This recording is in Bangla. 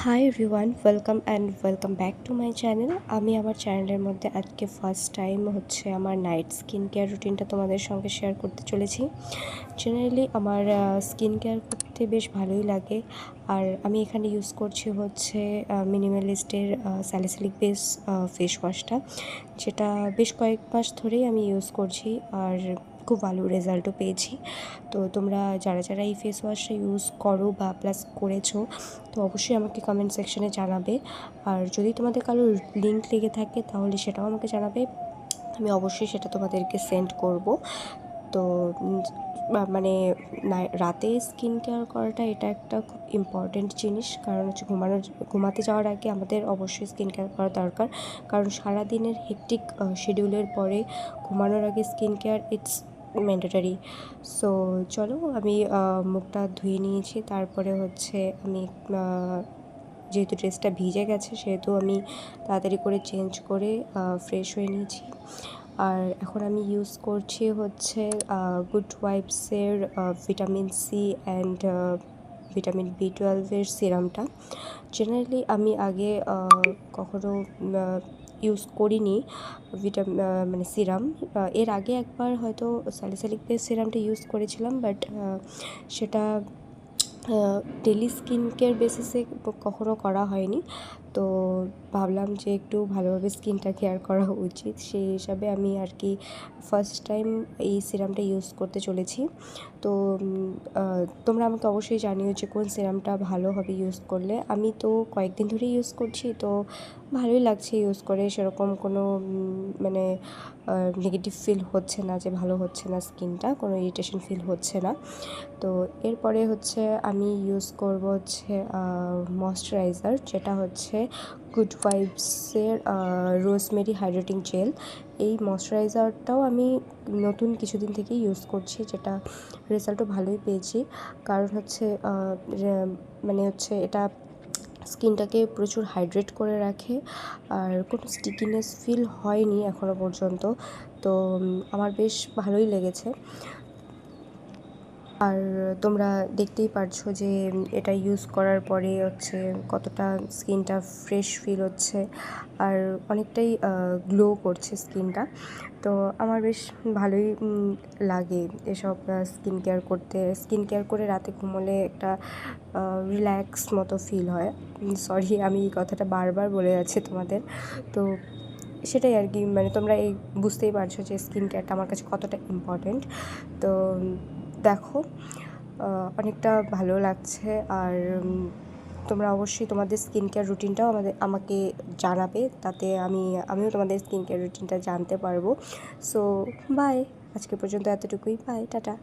Hi everyone, welcome back to my channel. আমি আমার চ্যানেলের মধ্যে আজকে ফার্স্ট টাইম আমার নাইট স্কিন কেয়ার রুটিনটা তোমাদের সঙ্গে শেয়ার করতে চলেছি। জেনারেলি আমার স্কিন কেয়ার করতে বেশ ভালোই লাগে। আর আমি এখানে ইউজ করছি মিনিমালিস্টের স্যালিসিলিক বেস ফেস ওয়াশটা, যেটা বেশ কয়েক মাস ধরেই আমি ইউজ করছি আর খুব ভালো রেজাল্টও পেয়েছি। তো তোমরা যারা এই ফেস ওয়াশটা ইউজ করো বা প্লাস করেছো, তো অবশ্যই আমাকে কমেন্ট সেকশনে জানাবে। আর যদি তোমাদের কারোর লিঙ্ক লেগে থাকে তাহলে সেটাও আমাকে জানাবে, আমি অবশ্যই সেটা তোমাদেরকে সেন্ড করব। তো মানে রাতে স্কিন কেয়ার করাটা এটা একটা খুব ইম্পর্ট্যান্ট জিনিস, কারণ ঘুমাতে যাওয়ার আগে আমাদের অবশ্যই স্কিন কেয়ার করা দরকার। কারণ সারাদিনের হেকটিক শিডিউলের পরে ঘুমানোর আগে skin care it's mandatory. So চলো, আমি মুখটা ধুয়ে নিয়েছি, তারপরে আমি যেহেতু ড্রেসটা ভিজে গেছে সেহেতু আমি তাড়াতাড়ি করে চেঞ্জ করে ফ্রেশ হয়ে নিয়েছি। আর এখন আমি ইউজ করছি গুড ওয়াইবসের ভিটামিন সি অ্যান্ড ভিটামিন বি12 সিরামটা। জেনারেলি আমি আগে কখনো ইউজ করিনি মানে সিরাম। এর আগে একবার হয়তো স্যালিসিলিক বেস সিরামটা ইউজ করেছিলাম, বাট সেটা ডেলি স্কিন কেয়ার বেসিসে কখনো করা হয়নি। তো ভাবলাম যে একটু ভালোভাবে স্কিনটা কেয়ার করা উচিত, সেই হিসাবে আমি আর কি ফার্স্ট টাইম এই সিরামটা ইউজ করতে চলেছি। তো তোমরা আমাকে অবশ্যই জানিও যে কোন সিরামটা ভালো হবে ইউজ করলে। আমি তো কয়েকদিন ধরেই ইউজ করছি, তো ভালোই লাগছে ইউজ করে, সেরকম কোনো মানে নেগেটিভ ফিল হচ্ছে না যে ভালো হচ্ছে না স্কিনটা, কোনো ইরিটেশন ফিল হচ্ছে না। তো এরপরে আমি ইউজ করব ময়শ্চারাইজার, যেটা গুড ভাইবসের রোজমেরি হাইড্রেটিং জেল। এই ময়শ্চারাইজারটাও আমি নতুন কিছুদিন থেকেই ইউজ করছি, যেটা রেজাল্টও ভালোই পেয়েছি। কারণ এটা স্কিনটাকে প্রচুর হাইড্রেট করে রাখে, আর কোনো স্টিকিনেস ফিল হয়নি এখনও পর্যন্ত। তো আমার বেশ ভালোই লেগেছে। আর তোমরা দেখতেই পারছো যে এটা ইউজ করার পরে কতটা স্কিনটা ফ্রেশ ফিল হচ্ছে, আর অনেকটাই গ্লো করছে স্কিনটা। তো আমার বেশ ভালোই লাগে এসব স্কিন কেয়ার করে রাতে ঘুমোলে একটা রিল্যাক্স মতো ফিল হয়। সরি, আমি এই কথাটা বারবার বলে যাচ্ছি তোমাদের। তো সেটাই আর কি, মানে তোমরা বুঝতেই পারছো যে স্কিন কেয়ারটা আমার কাছে কতটা ইম্পর্ট্যান্ট। তো দেখো, অনেকটা ভালো লাগছে। আর তোমরা অবশ্যই তোমাদের স্কিন কেয়ার রুটিনটাও আমাকে জানাবে, তাতে আমিও তোমাদের স্কিন কেয়ার রুটিনটা জানতে পারবো। সো বাই, আজকে পর্যন্ত এতটুকুই। Bye, tata.